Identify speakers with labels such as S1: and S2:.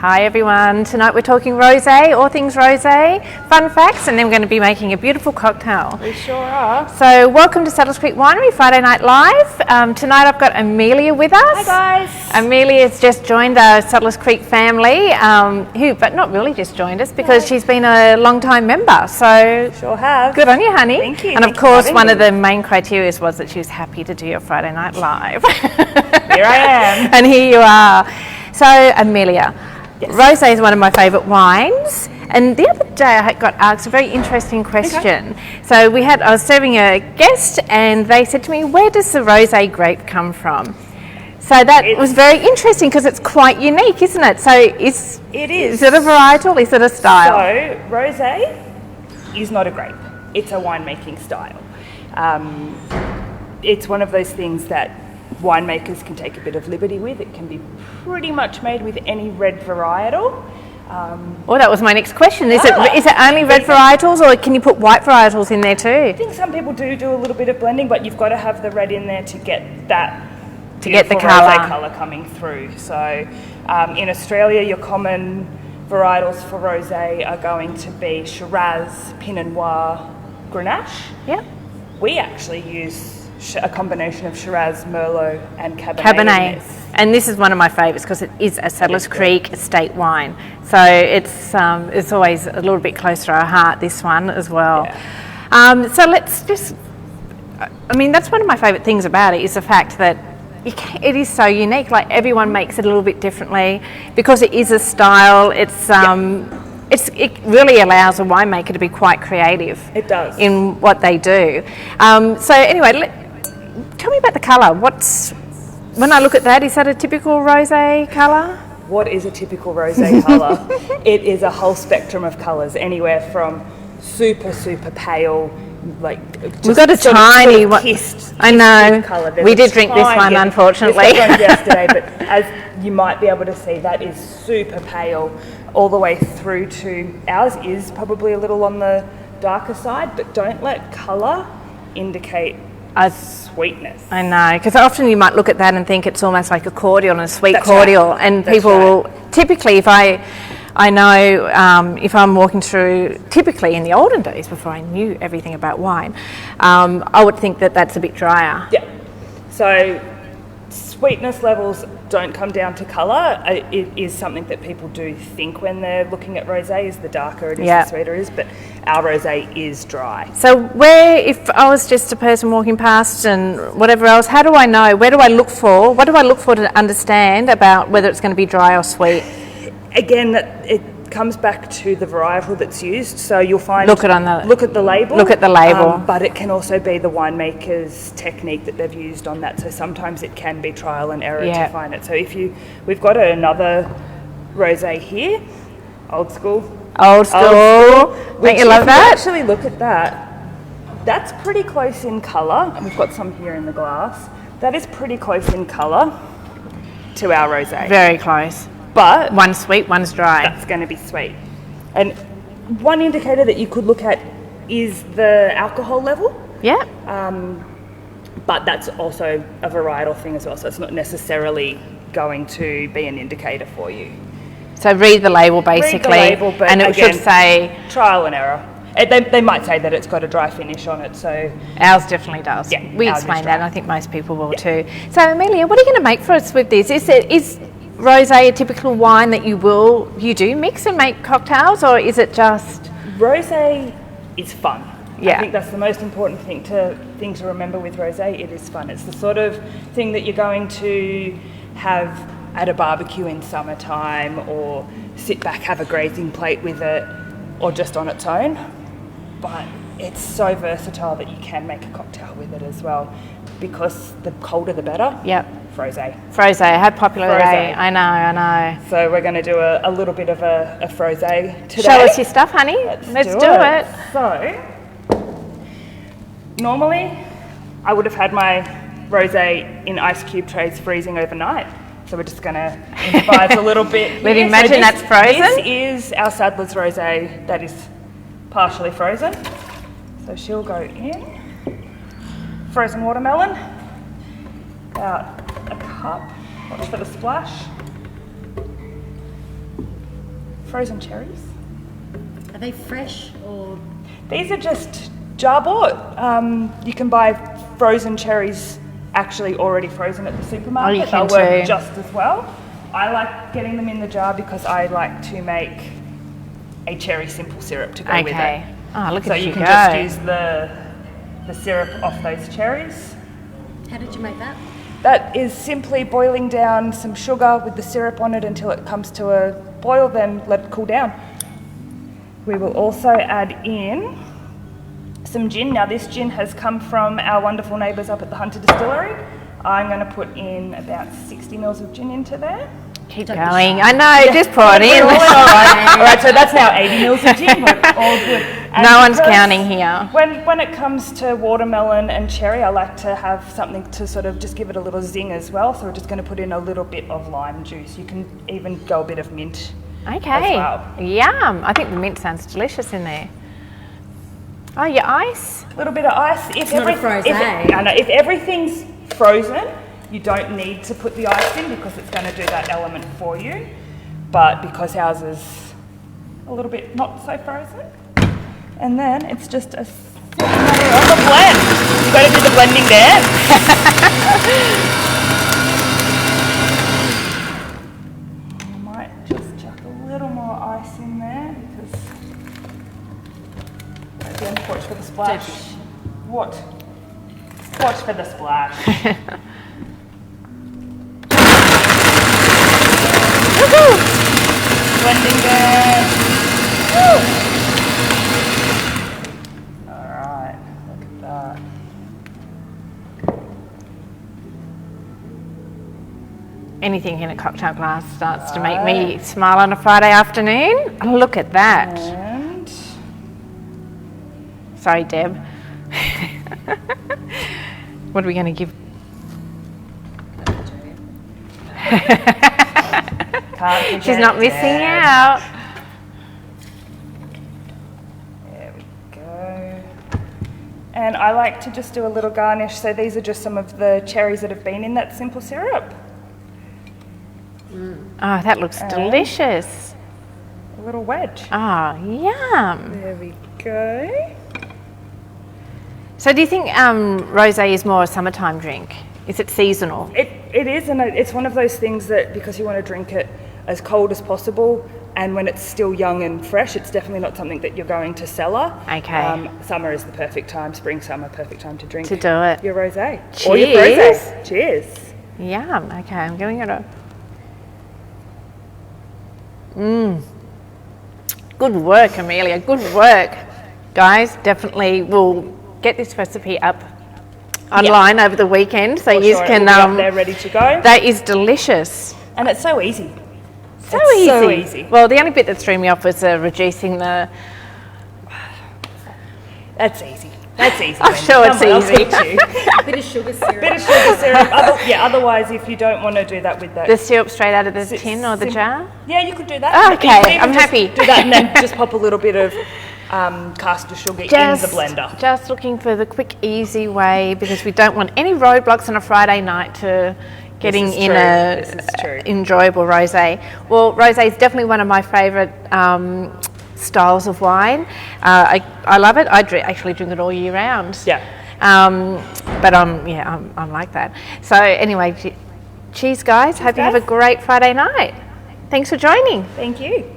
S1: Hi everyone, tonight we're talking rosé, all things rosé, fun facts, and then we're going to be making a beautiful cocktail.
S2: We sure are.
S1: So welcome to Settlers Creek Winery, Friday Night Live. Tonight I've got Amelia with us.
S2: Hi guys.
S1: Amelia's just joined the Settlers Creek family, but not really just joined us because she's been a long time member, so
S2: sure have.
S1: Good on you, honey.
S2: Thank you.
S1: And of course one of the main criteria was that she was happy to do your Friday Night Live.
S2: Here I am.
S1: And here you are. So Amelia, yes. Rosé is one of my favourite wines, and the other day I got asked a very interesting question. Okay. So I was serving a guest and they said to me, where does the rosé grape come from? So that was very interesting because it's quite unique, isn't it? So it is. Is it a varietal? Is it a style?
S2: So rosé is not a grape. It's a winemaking style. It's one of those things that winemakers can take a bit of liberty with. It can be pretty much made with any red varietal.
S1: Well, that was my next question. Is it only red varietals, or can you put white varietals in there too?
S2: I think some people do a little bit of blending, but you've got to have the red in there to get that
S1: the
S2: colour coming through. So in Australia, your common varietals for rosé are going to be Shiraz, Pinot Noir, Grenache.
S1: Yeah.
S2: We actually use a combination of Shiraz, Merlot and Cabernet.
S1: And this is one of my favourites because it is a Settlers Creek estate wine. So it's always a little bit closer to our heart, this one as well. Yeah. So let's just, that's one of my favourite things about it is the fact that it is so unique. Like everyone makes it a little bit differently because it is a style. It really allows a winemaker to be quite creative.
S2: It does.
S1: In what they do. So anyway, tell me about the colour. When I look at that, is that a typical rosé colour?
S2: What is a typical rosé colour? It is a whole spectrum of colours, anywhere from super, super pale, like just
S1: we've got a tiny one. I know.
S2: Colour.
S1: We did drink this one, unfortunately.
S2: This one yesterday, but as you might be able to see, that is super pale all the way through to ours is probably a little on the darker side, but don't let colour indicate sweetness.
S1: I know, because often you might look at that and think it's almost like a cordial and a sweet cordial, right. And people will typically, if I know if I'm walking through, typically in the olden days before I knew everything about wine, I would think that that's a bit drier.
S2: Yeah. So sweetness levels don't come down to colour. It is something that people do think when they're looking at rosé, is the darker it is, the sweeter it is, but our rosé is dry.
S1: So if I was just a person walking past and whatever else, how do I know? Where do I look for? What do I look for to understand about whether it's going to be dry or sweet?
S2: Again, it comes back to the varietal that's used. So you'll find
S1: look at the label.
S2: Look at the label. But it can also be the winemaker's technique that they've used on that. So sometimes it can be trial and error to find it. So we've got another rosé here, old school.
S1: Old school. Don't you love that?
S2: Actually, look at that. That's pretty close in colour. And we've got some here in the glass. That is pretty close in colour to our rosé.
S1: Very close.
S2: But
S1: one's sweet, one's dry.
S2: That's going to be sweet. And one indicator that you could look at is the alcohol level.
S1: Yeah.
S2: But that's also a varietal thing as well. So it's not necessarily going to be an indicator for you.
S1: So read the label basically.
S2: Read the label, but
S1: and it
S2: again,
S1: should say
S2: trial and error. They might say that it's got a dry finish on it. So
S1: ours definitely does.
S2: Yeah,
S1: we explain that, and I think most people will too. So Amelia, what are you going to make for us with this? Is rosé a typical wine that you do mix and make cocktails, or is it just
S2: rosé is fun?
S1: Yeah.
S2: I think that's the most important thing to remember with rosé. It is fun. It's the sort of thing that you're going to have at a barbecue in summertime, or sit back, have a grazing plate with it, or just on its own. But it's so versatile that you can make a cocktail with it as well, because the colder the better.
S1: Yep.
S2: Frosé.
S1: How popular are they? I know.
S2: So we're going to do a little bit of a frosé today.
S1: Show us your stuff, honey. Let's do it.
S2: So, normally I would have had my rosé in ice cube trays freezing overnight. So we're just going to improvise a little bit.
S1: Let me imagine that's frozen.
S2: This is our Sadler's rosé that is partially frozen. So she'll go in. Frozen watermelon, about a cup. Watch for the splash. frozen cherries.
S3: Are they fresh or?
S2: These are just jar bought. You can buy frozen cherries actually already frozen at the supermarket.
S1: Oh, you can
S2: They'll work
S1: too.
S2: just as well. I like getting them in the jar because I like to make a cherry simple syrup to go with it.
S1: Okay. Oh, look
S2: So
S1: at
S2: you
S1: you
S2: can
S1: go.
S2: just use the syrup off those cherries.
S3: How did you make that?
S2: That is simply boiling down some sugar with the syrup on it until it comes to a boil, then let it cool down. We will also add in some gin. Now this gin has come from our wonderful neighbours up at the Hunter Distillery. I'm going to put in about 60 mils of gin into there.
S1: Keep going. I know, just pour it in.
S2: All right, so that's now 80 mils of gin. We're all good. And
S1: No one's
S2: because
S1: counting here.
S2: When it comes to watermelon and cherry, I like to have something to sort of just give it a little zing as well. So we're just going to put in a little bit of lime juice. You can even go a bit of mint
S1: Okay.
S2: as well.
S1: Yum. I think the mint sounds delicious in there. Oh, your ice?
S2: A little bit of ice. If
S3: not a Rosé.
S2: I know, if everything's frozen, you don't need to put the ice in because it's going to do that element for you. But because ours is a little bit not so frozen, and then it's just a matter of a blend. You've got to do the blending there. I might just chuck a little more ice in there because again, watch for the splash. What? Watch for the splash. Blending there. Woo. Alright, look at that.
S1: Anything in a cocktail glass starts to make me smile on a Friday afternoon. Oh, look at that.
S2: And
S1: Sorry, Deb. What are we going to give?
S2: can't
S1: She's not
S2: forget
S1: missing
S2: Deb.
S1: out.
S2: There we go. And I like to just do a little garnish. So these are just some of the cherries that have been in that simple syrup.
S1: Oh, that looks delicious.
S2: A little wedge.
S1: Oh, yum.
S2: There we go.
S1: So do you think rosé is more a summertime drink? Is it seasonal?
S2: It is, and it's one of those things that because you want to drink it as cold as possible, and when it's still young and fresh, it's definitely not something that you're going to cellar.
S1: Okay.
S2: Summer is the perfect time, spring, summer, perfect time to drink
S1: To do it.
S2: your rosé.
S1: Cheers.
S2: Or your rosé. Cheers.
S1: Yum. Okay, I'm giving it a... Good work, Amelia. Good work. Guys, definitely we'll get this recipe up online over the weekend so you can...
S2: It'll be up there ready to go.
S1: That is delicious.
S2: And it's so easy.
S1: So
S2: It's
S1: easy.
S2: so easy.
S1: Well, the only bit that threw me off was reducing the...
S2: That's easy. That's easy.
S1: I'm sure it's
S2: Someone else
S1: easy.
S2: beat you.
S3: Bit of sugar syrup.
S2: Bit of sugar syrup. Otherwise, if you don't want to do that with that...
S1: The syrup straight out of the tin or the
S2: sim-
S1: jar?
S2: Yeah, you could do that.
S1: Oh,
S2: You
S1: okay,
S2: can even
S1: I'm
S2: just
S1: happy.
S2: Do that and then just pop a little bit of caster sugar in the blender.
S1: Just looking for the quick, easy way because we don't want any roadblocks on a Friday night to getting in
S2: This is true.
S1: enjoyable rosé. Well, rosé is definitely one of my favourite styles of wine. I love it. I actually drink it all year round.
S2: Yeah.
S1: But I'm like that. So anyway, cheers, guys. Hope you have a great Friday night. Thanks for joining.
S2: Thank you.